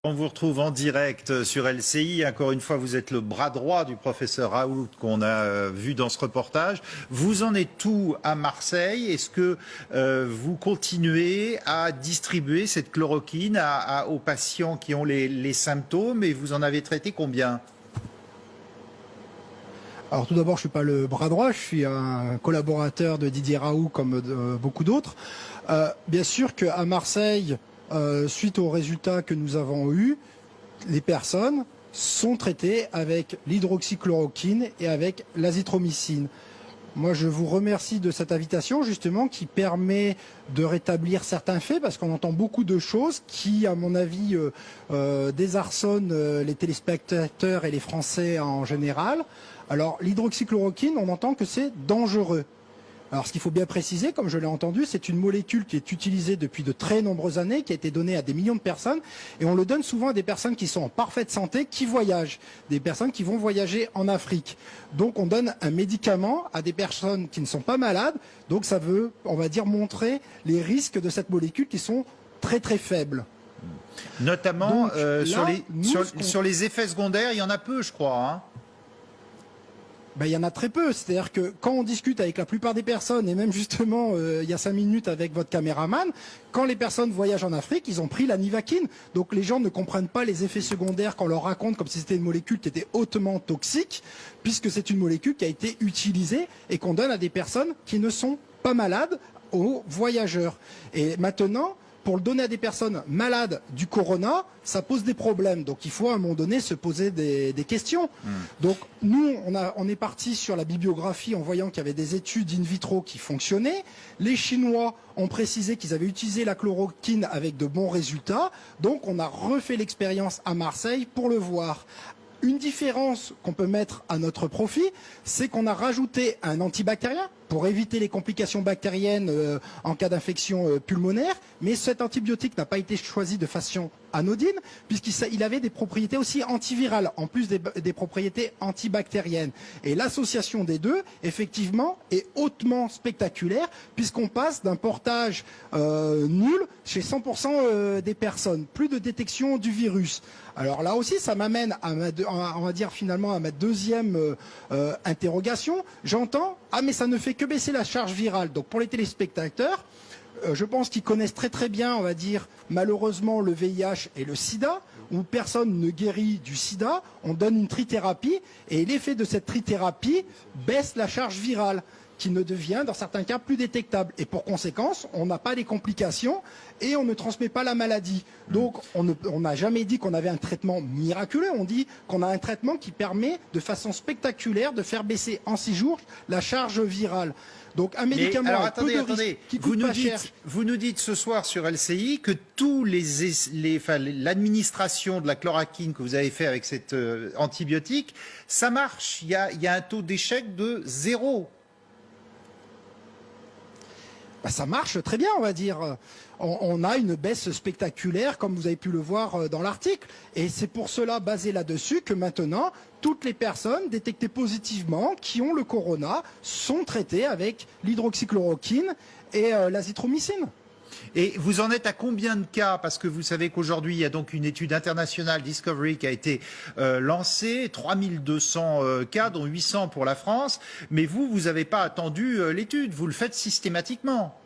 On vous retrouve en direct sur LCI. Encore une fois, vous êtes le bras droit du professeur Raoult qu'on a vu dans ce reportage. Vous en êtes où à Marseille? Est-ce que vous continuez à distribuer cette chloroquine aux patients qui ont les symptômes, et vous en avez traité combien? Alors tout d'abord, je ne suis pas le bras droit, je suis un collaborateur de Didier Raoult comme beaucoup d'autres. Bien sûr qu'à Marseille, suite aux résultats que nous avons eus, les personnes sont traitées avec l'hydroxychloroquine et avec l'azithromycine. Moi, je vous remercie de cette invitation, justement, qui permet de rétablir certains faits, parce qu'on entend beaucoup de choses qui, à mon avis, désarçonnent les téléspectateurs et les Français en général. Alors, l'hydroxychloroquine, on entend que c'est dangereux. Alors, ce qu'il faut bien préciser, comme je l'ai entendu, c'est une molécule qui est utilisée depuis de très nombreuses années, qui a été donnée à des millions de personnes, et on le donne souvent à des personnes qui sont en parfaite santé, qui voyagent, des personnes qui vont voyager en Afrique. Donc, on donne un médicament à des personnes qui ne sont pas malades, donc ça veut, on va dire, montrer les risques de cette molécule qui sont très très faibles. Notamment donc, là, sur les effets secondaires, il y en a peu, je crois, hein. Ben, il y en a très peu, c'est-à-dire que quand on discute avec la plupart des personnes, et même justement il y a 5 minutes avec votre caméraman, quand les personnes voyagent en Afrique, ils ont pris la Nivaquine. Donc les gens ne comprennent pas les effets secondaires qu'on leur raconte comme si c'était une molécule qui était hautement toxique, puisque c'est une molécule qui a été utilisée et qu'on donne à des personnes qui ne sont pas malades, aux voyageurs. Et maintenant, pour le donner à des personnes malades du corona, ça pose des problèmes. Donc il faut à un moment donné se poser des questions. Donc nous, on est parti sur la bibliographie en voyant qu'il y avait des études in vitro qui fonctionnaient. Les Chinois ont précisé qu'ils avaient utilisé la chloroquine avec de bons résultats. Donc on a refait l'expérience à Marseille pour le voir. Une différence qu'on peut mettre à notre profit, c'est qu'on a rajouté un antibactérien pour éviter les complications bactériennes en cas d'infection pulmonaire, mais cet antibiotique n'a pas été choisi de façon anodine, puisqu'il avait des propriétés aussi antivirales, en plus des propriétés antibactériennes. Et l'association des deux, effectivement, est hautement spectaculaire, puisqu'on passe d'un portage nul chez 100% des personnes, plus de détection du virus. Alors là aussi, ça m'amène à on va dire finalement à ma deuxième interrogation. J'entends, ah mais ça ne fait que baisser la charge virale. Donc pour les téléspectateurs, je pense qu'ils connaissent très très bien, on va dire, malheureusement le VIH et le sida, où personne ne guérit du sida, on donne une trithérapie, et l'effet de cette trithérapie baisse la charge virale, qui ne devient, dans certains cas, plus détectable. Et pour conséquence, on n'a pas les complications et on ne transmet pas la maladie. Donc, on n'a jamais dit qu'on avait un traitement miraculeux. On dit qu'on a un traitement qui permet, de façon spectaculaire, de faire baisser en 6 jours la charge virale. Donc, un médicament avec peu de risques, qui coûte pas cher. Vous nous dites ce soir sur LCI que l'administration de la chloroquine que vous avez fait avec cet antibiotique, ça marche. Il y a un taux d'échec de 0. Ben, ça marche très bien, on va dire. On a une baisse spectaculaire, comme vous avez pu le voir dans l'article. Et c'est pour cela, basé là-dessus, que maintenant, toutes les personnes détectées positivement qui ont le corona sont traitées avec l'hydroxychloroquine et l'azithromycine. Et vous en êtes à combien de cas? Parce que vous savez qu'aujourd'hui, il y a donc une étude internationale, Discovery, qui a été lancée, 3200 cas, dont 800 pour la France. Mais vous n'avez pas attendu l'étude, vous le faites systématiquement.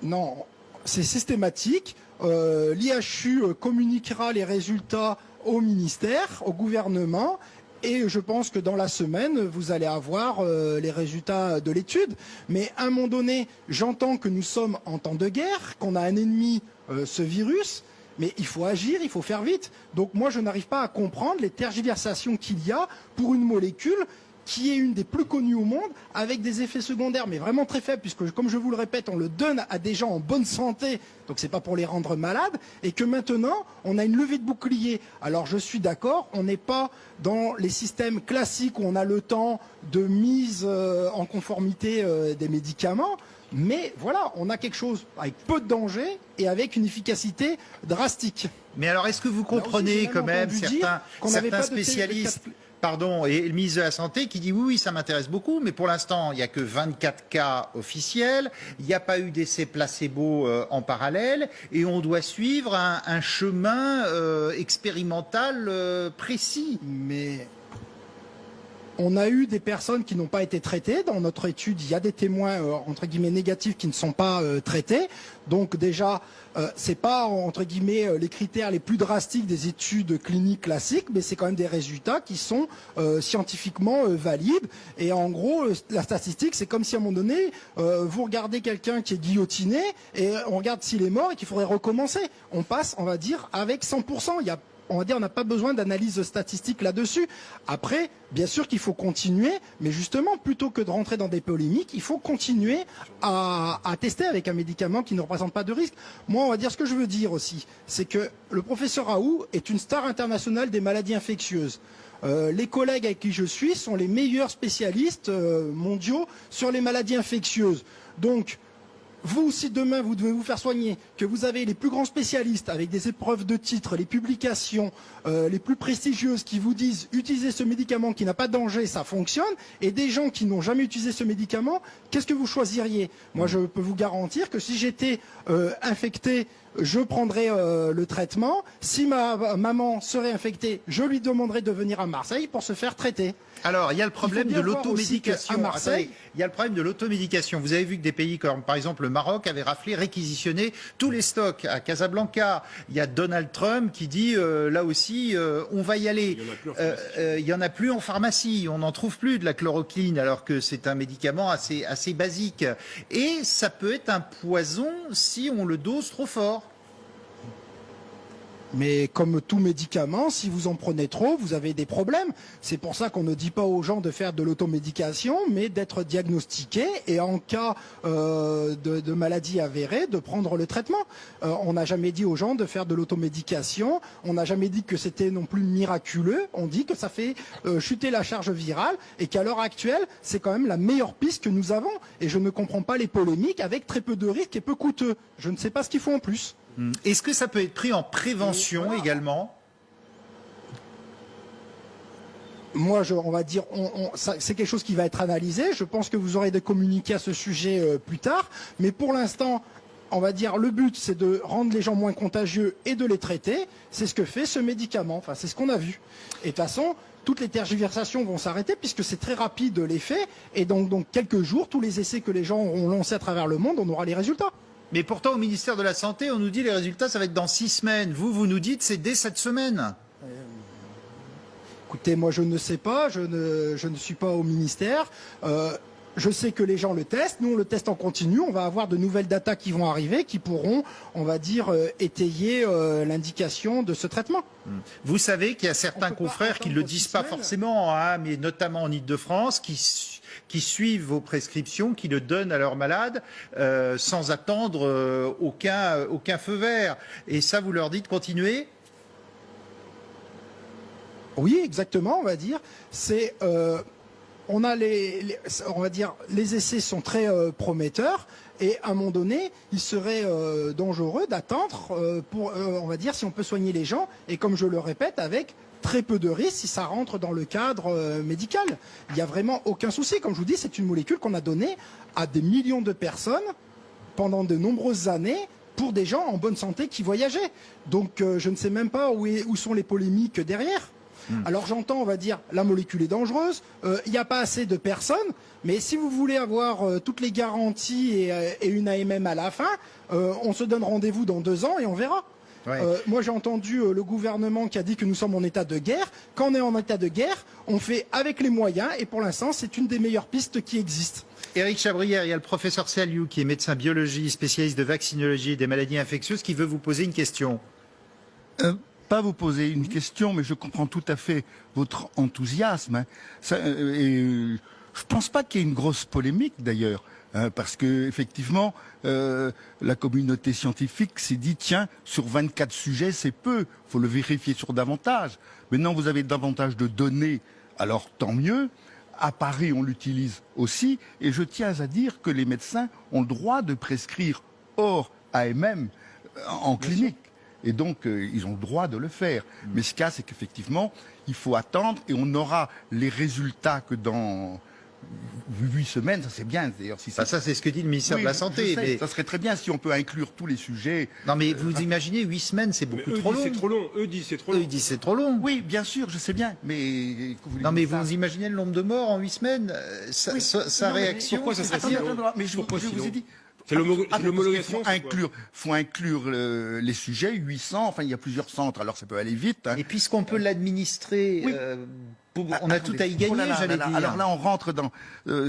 Non, c'est systématique. L'IHU communiquera les résultats au ministère, au gouvernement. Et je pense que dans la semaine, vous allez avoir les résultats de l'étude. Mais à un moment donné, j'entends que nous sommes en temps de guerre, qu'on a un ennemi, ce virus, mais il faut agir, il faut faire vite. Donc moi, je n'arrive pas à comprendre les tergiversations qu'il y a pour une molécule qui est une des plus connues au monde, avec des effets secondaires, mais vraiment très faibles, puisque, comme je vous le répète, on le donne à des gens en bonne santé, donc c'est pas pour les rendre malades, et que maintenant, on a une levée de bouclier. Alors je suis d'accord, on n'est pas dans les systèmes classiques où on a le temps de mise en conformité des médicaments, mais voilà, on a quelque chose avec peu de danger et avec une efficacité drastique. Mais alors, est-ce que vous comprenez quand même certains spécialistes Pardon, et le ministre de la Santé qui dit oui, ça m'intéresse beaucoup, mais pour l'instant, il n'y a que 24 cas officiels, il n'y a pas eu d'essai placebo en parallèle, et on doit suivre un chemin expérimental précis. Mais on a eu des personnes qui n'ont pas été traitées. Dans notre étude, il y a des témoins, entre guillemets, négatifs qui ne sont pas traités. Donc déjà, c'est pas, entre guillemets, les critères les plus drastiques des études cliniques classiques, mais c'est quand même des résultats qui sont scientifiquement valides. Et en gros, la statistique, c'est comme si à un moment donné, vous regardez quelqu'un qui est guillotiné, et on regarde s'il est mort et qu'il faudrait recommencer. On passe, on va dire, avec 100%. On va dire, on n'a pas besoin d'analyse statistique là-dessus. Après, bien sûr qu'il faut continuer, mais justement, plutôt que de rentrer dans des polémiques, il faut continuer à tester avec un médicament qui ne représente pas de risque. Moi, on va dire ce que je veux dire aussi, c'est que le professeur Raoult est une star internationale des maladies infectieuses. Les collègues avec qui je suis sont les meilleurs spécialistes mondiaux sur les maladies infectieuses. Donc, vous, si demain vous devez vous faire soigner, que vous avez les plus grands spécialistes avec des épreuves de titres, les publications les plus prestigieuses qui vous disent utilisez ce médicament qui n'a pas de danger, ça fonctionne, et des gens qui n'ont jamais utilisé ce médicament, qu'est-ce que vous choisiriez? Moi, je peux vous garantir que si j'étais infecté, je prendrais le traitement. Si ma maman serait infectée, je lui demanderais de venir à Marseille pour se faire traiter. Alors, il y a le problème de l'automédication. À Marseille, il y a le problème de l'automédication. Vous avez vu que des pays comme, par exemple, le Maroc avaient raflé, réquisitionné tous les stocks à Casablanca. Il y a Donald Trump qui dit, là aussi, on va y aller. Il y en a plus en pharmacie. On n'en trouve plus de la chloroquine, alors que c'est un médicament assez basique. Et ça peut être un poison si on le dose trop fort. Mais comme tout médicament, si vous en prenez trop, vous avez des problèmes. C'est pour ça qu'on ne dit pas aux gens de faire de l'automédication, mais d'être diagnostiqué et en cas de maladie avérée, de prendre le traitement. On n'a jamais dit aux gens de faire de l'automédication, on n'a jamais dit que c'était non plus miraculeux, on dit que ça fait chuter la charge virale et qu'à l'heure actuelle, c'est quand même la meilleure piste que nous avons. Et je ne comprends pas les polémiques avec très peu de risques et peu coûteux. Je ne sais pas ce qu'il faut en plus. Est-ce que ça peut être pris en prévention également? Moi, on va dire, c'est quelque chose qui va être analysé. Je pense que vous aurez des communiqués à ce sujet plus tard. Mais pour l'instant, on va dire, le but, c'est de rendre les gens moins contagieux et de les traiter. C'est ce que fait ce médicament. Enfin, c'est ce qu'on a vu. Et de toute façon, toutes les tergiversations vont s'arrêter puisque c'est très rapide l'effet. Et donc, quelques jours, tous les essais que les gens auront lancés à travers le monde, on aura les résultats. Mais pourtant, au ministère de la Santé, on nous dit les résultats, ça va être dans 6 semaines. Vous nous dites c'est dès cette semaine. Écoutez, moi je ne sais pas, je ne suis pas au ministère. Je sais que les gens le testent, nous on le teste en continu, on va avoir de nouvelles datas qui vont arriver, qui pourront, on va dire, étayer l'indication de ce traitement. Vous savez qu'il y a certains confrères qui ne le disent pas forcément, hein, mais notamment en Ile-de-France, qui suivent vos prescriptions, qui le donnent à leurs malades sans attendre aucun feu vert. Et ça, vous leur dites continuez? Oui, exactement, on va dire. C'est... on a on va dire, les essais sont très prometteurs et à un moment donné, il serait dangereux d'attendre pour, on va dire, si on peut soigner les gens et comme je le répète, avec très peu de risques si ça rentre dans le cadre médical. Il n'y a vraiment aucun souci. Comme je vous dis, c'est une molécule qu'on a donnée à des millions de personnes pendant de nombreuses années pour des gens en bonne santé qui voyageaient. Donc je ne sais même pas où sont les polémiques derrière. Alors j'entends, on va dire, la molécule est dangereuse, il n'y a pas assez de personnes, mais si vous voulez avoir toutes les garanties et une AMM à la fin, on se donne rendez-vous dans 2 ans et on verra. Ouais. Moi j'ai entendu le gouvernement qui a dit que nous sommes en état de guerre. Quand on est en état de guerre, on fait avec les moyens et pour l'instant c'est une des meilleures pistes qui existent. Éric Chabrière, il y a le professeur Saliou qui est médecin biologie, spécialiste de vaccinologie et des maladies infectieuses qui veut vous poser une question. Pas vous poser une question, mais je comprends tout à fait votre enthousiasme. Hein. Je pense pas qu'il y ait une grosse polémique d'ailleurs, hein, parce que effectivement, la communauté scientifique s'est dit tiens, sur 24 sujets, c'est peu, faut le vérifier sur davantage. Maintenant, vous avez davantage de données, alors tant mieux. À Paris, on l'utilise aussi, et je tiens à dire que les médecins ont le droit de prescrire hors AMM en clinique. Et donc, ils ont le droit de le faire. Mais ce cas, c'est qu'effectivement, il faut attendre et on aura les résultats que dans 8 semaines. Ça, c'est bien, d'ailleurs. Si Ça, c'est ce que dit le ministère Oui, de la je Santé. sais, Mais... ça serait très bien si on peut inclure tous les sujets. Non, mais vous imaginez, 8 semaines, c'est beaucoup trop long. C'est trop long. Eux disent c'est trop Eux, long. ils disent c'est trop long. Oui, bien sûr, je sais bien. Mais Non, mais vous imaginez le nombre de morts en 8 semaines Oui. Sa Non, mais réaction, pourquoi ça serait c'est-à-dire- si long mais je Pourquoi si vous ai long dit. C'est l'homologation. Il faut inclure les sujets, 800, enfin il y a plusieurs centres, alors ça peut aller vite. Hein. Et puisqu'on peut l'administrer, Oui. on a tout à y gagner, Oh là là, j'allais là là. dire. Alors là, on rentre dans...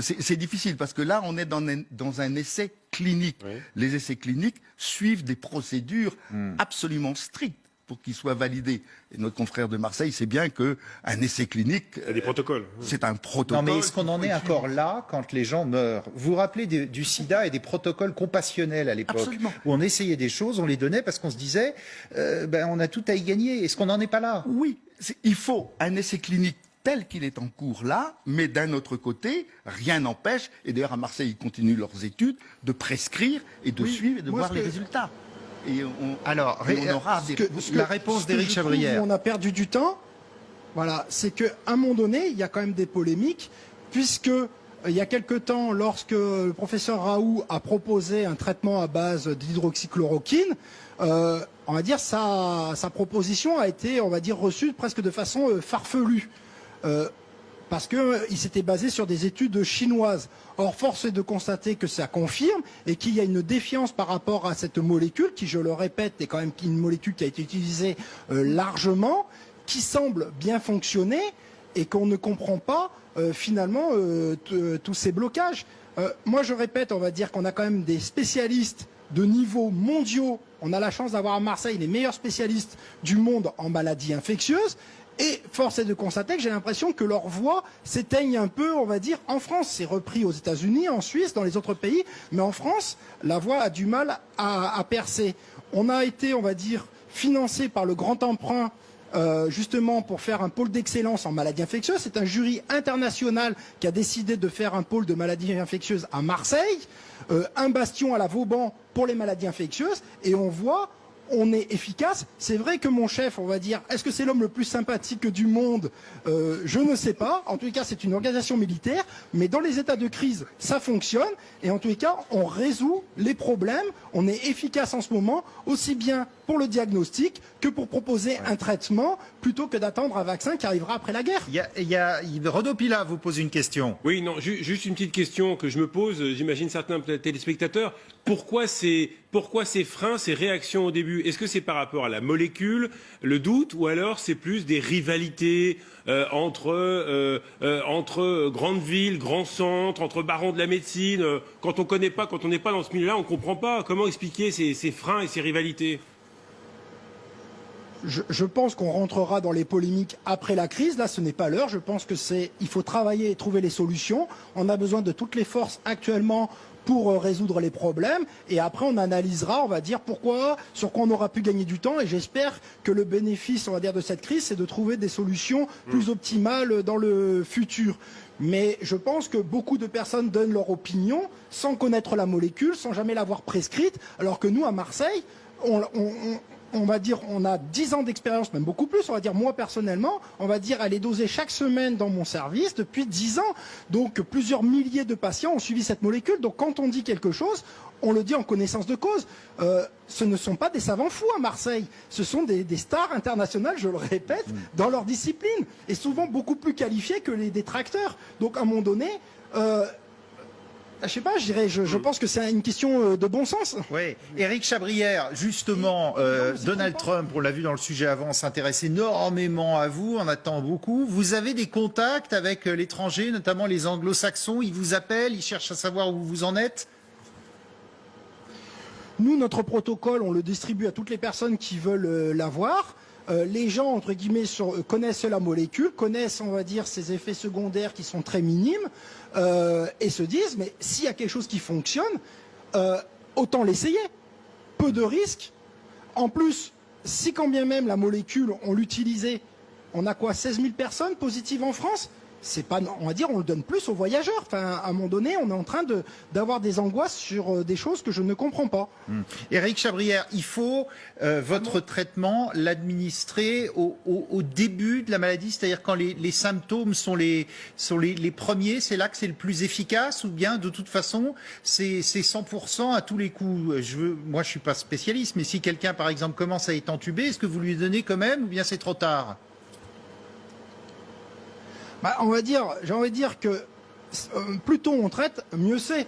c'est difficile, parce que là, on est dans un essai clinique. Oui. Les essais cliniques suivent des procédures absolument strictes pour qu'ils soient validés. Et notre confrère de Marseille sait bien qu'un essai clinique... Il y a des protocoles. C'est un protocole. Non, mais est-ce qu'on en est qu'il faut encore là quand les gens meurent? Vous vous rappelez du sida et des protocoles compassionnels à l'époque, Absolument. où on essayait des choses, on les donnait parce qu'on se disait, on a tout à y gagner. Est-ce qu'on n'en est pas là? Oui, il faut un essai clinique tel qu'il est en cours là, mais d'un autre côté, rien n'empêche, et d'ailleurs à Marseille, ils continuent leurs études, de prescrire et de Oui, suivre et de moi, voir ce les que- résultats. Et Alors, et on aura des... la réponse ce que d'Éric je trouve Chabrière. où on a perdu du temps, voilà, c'est qu'à un moment donné, il y a quand même des polémiques, puisque il y a quelque temps, lorsque le professeur Raoult a proposé un traitement à base d'hydroxychloroquine, on va dire sa proposition a été, on va dire, reçue presque de façon farfelue. Parce qu'il s'était basé sur des études chinoises. Or, force est de constater que ça confirme et qu'il y a une défiance par rapport à cette molécule, qui, je le répète, est quand même une molécule qui a été utilisée largement, qui semble bien fonctionner et qu'on ne comprend pas finalement tous ces blocages. Moi, je répète, on va dire qu'on a quand même des spécialistes de niveaux mondiaux. On a la chance d'avoir à Marseille les meilleurs spécialistes du monde en maladies infectieuses. Et force est de constater que j'ai l'impression que leur voix s'éteigne un peu, on va dire, en France. C'est repris aux États-Unis, en Suisse, dans les autres pays. Mais en France, la voix a du mal à percer. On a été, on va dire, financé par le grand emprunt justement pour faire un pôle d'excellence en maladies infectieuses. C'est un jury international qui a décidé de faire un pôle de maladies infectieuses à Marseille, un bastion à la Vauban pour les maladies infectieuses. Et on voit... on est efficace. C'est vrai que mon chef, on va dire, est-ce que c'est l'homme le plus sympathique du monde? Je ne sais pas. En tout cas, c'est une organisation militaire. Mais dans les états de crise, ça fonctionne. Et en tous les cas, on résout les problèmes. On est efficace en ce moment, aussi bien pour le diagnostic que pour proposer un traitement, plutôt que d'attendre un vaccin qui arrivera après la guerre. Renaud Pila vous pose une question. Oui, non, juste une petite question que je me pose, j'imagine certains téléspectateurs. Pourquoi ces freins, ces réactions au début? Est-ce que c'est par rapport à la molécule, le doute, ou alors c'est plus des rivalités entre grandes villes, grands centres, entre barons de la médecine? Quand on connaît pas, quand on n'est pas dans ce milieu-là, on ne comprend pas. Comment expliquer ces freins et ces rivalités? Je pense qu'on rentrera dans les polémiques après la crise. Là, ce n'est pas l'heure. Je pense il faut travailler et trouver les solutions. On a besoin de toutes les forces actuellement pour résoudre les problèmes. Et après, on analysera, on va dire pourquoi, sur quoi on aura pu gagner du temps. Et j'espère que le bénéfice, on va dire, de cette crise, c'est de trouver des solutions plus optimales dans le futur. Mais je pense que beaucoup de personnes donnent leur opinion sans connaître la molécule, sans jamais l'avoir prescrite, alors que nous, à Marseille, on va dire, on a 10 ans d'expérience, même beaucoup plus, on va dire, moi personnellement, on va dire, elle est dosée chaque semaine dans mon service depuis 10 ans. Donc, plusieurs milliers de patients ont suivi cette molécule. Donc, quand on dit quelque chose, on le dit en connaissance de cause. Ce ne sont pas des savants fous à Marseille. Ce sont des stars internationales, je le répète, dans leur discipline. Et souvent beaucoup plus qualifiés que les détracteurs. Donc, à un moment donné... je sais pas, je pense que c'est une question de bon sens. Oui, Éric Chabrière, justement, Donald Trump, on l'a vu dans le sujet avant, s'intéresse énormément à vous, on attend beaucoup. Vous avez des contacts avec l'étranger, notamment les anglo-saxons, ils vous appellent, ils cherchent à savoir où vous en êtes? Nous, notre protocole, on le distribue à toutes les personnes qui veulent l'avoir. Les gens, entre guillemets, connaissent la molécule, connaissent, on va dire, ses effets secondaires qui sont très minimes, et se disent, mais s'il y a quelque chose qui fonctionne, autant l'essayer. Peu de risques. En plus, si quand bien même la molécule, on l'utilisait, on a quoi, 16 000 personnes positives en France? c'est pas, on va dire, on le donne plus aux voyageurs. Enfin, à un moment donné, on est en train d'avoir des angoisses sur des choses que je ne comprends pas. Éric Chabrière, il faut votre traitement l'administrer au début de la maladie, c'est-à-dire quand les symptômes sont les premiers, c'est là que c'est le plus efficace, ou bien de toute façon c'est 100% à tous les coups. Moi je suis pas spécialiste, mais si quelqu'un par exemple commence à être entubé, est-ce que vous lui donnez quand même, ou bien c'est trop tard? Bah, j'ai envie de dire que plus tôt on traite, mieux c'est.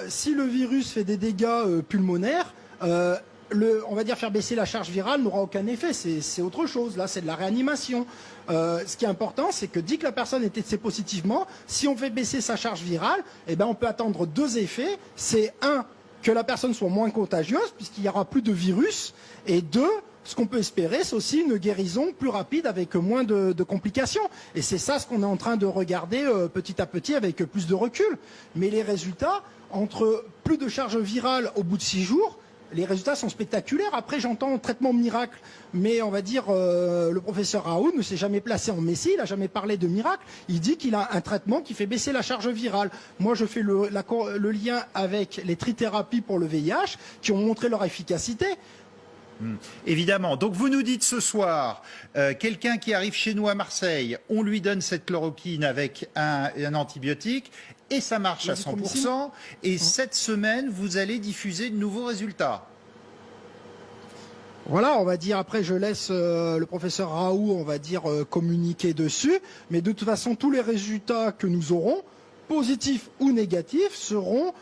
Si le virus fait des dégâts pulmonaires, on va dire faire baisser la charge virale n'aura aucun effet. C'est autre chose. Là, c'est de la réanimation. Ce qui est important, c'est que dès que la personne est testée positivement, si on fait baisser sa charge virale, eh ben, on peut attendre deux effets. C'est un, que la personne soit moins contagieuse, puisqu'il y aura plus de virus, et deux, ce qu'on peut espérer, c'est aussi une guérison plus rapide avec moins de complications. Et c'est ça ce qu'on est en train de regarder petit à petit avec plus de recul. Mais les résultats, entre plus de charge virale au bout de 6 jours, les résultats sont spectaculaires. Après, j'entends traitement miracle, mais on va dire le professeur Raoult ne s'est jamais placé en messie, il n'a jamais parlé de miracle. Il dit qu'il a un traitement qui fait baisser la charge virale. Moi, je fais le lien avec les trithérapies pour le VIH qui ont montré leur efficacité. Évidemment. Donc vous nous dites ce soir, quelqu'un qui arrive chez nous à Marseille, on lui donne cette chloroquine avec un antibiotique et ça marche à 100%. Et cette semaine, vous allez diffuser de nouveaux résultats. Voilà, on va dire, après je laisse le professeur Raoult, on va dire, communiquer dessus. Mais de toute façon, tous les résultats que nous aurons, positifs ou négatifs, seront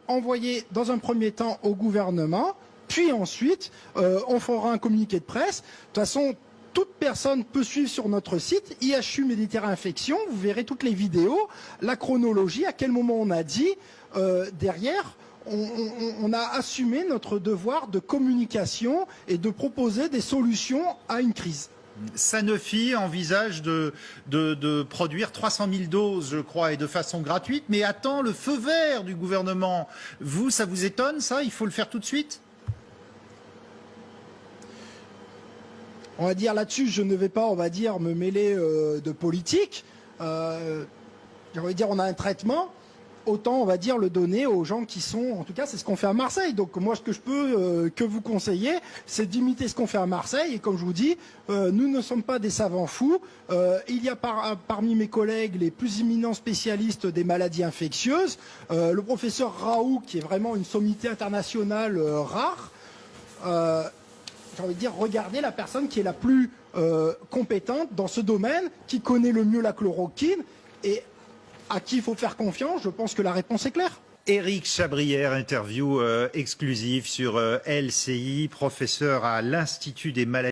envoyés dans un premier temps au gouvernement. Puis ensuite, on fera un communiqué de presse. De toute façon, toute personne peut suivre sur notre site IHU Méditerranée Infection. Vous verrez toutes les vidéos, la chronologie, à quel moment on a dit. Derrière, on a assumé notre devoir de communication et de proposer des solutions à une crise. Sanofi envisage de produire 300 000 doses, je crois, et de façon gratuite, mais attend le feu vert du gouvernement. Vous, ça vous étonne, ça? Il faut le faire tout de suite? On va dire là-dessus, je ne vais pas, on va dire, me mêler de politique. J'ai envie de dire, on a un traitement, autant, on va dire, le donner aux gens qui sont, en tout cas, c'est ce qu'on fait à Marseille. Donc moi, ce que je peux que vous conseiller, c'est d'imiter ce qu'on fait à Marseille. Et comme je vous dis, nous ne sommes pas des savants fous. Il y a parmi mes collègues les plus éminents spécialistes des maladies infectieuses. Le professeur Raoult, qui est vraiment une sommité internationale rare. J'ai envie de dire, regardez la personne qui est la plus compétente dans ce domaine, qui connaît le mieux la chloroquine et à qui il faut faire confiance. Je pense que la réponse est claire. Éric Chabrière, interview exclusive sur LCI, professeur à l'Institut des maladies.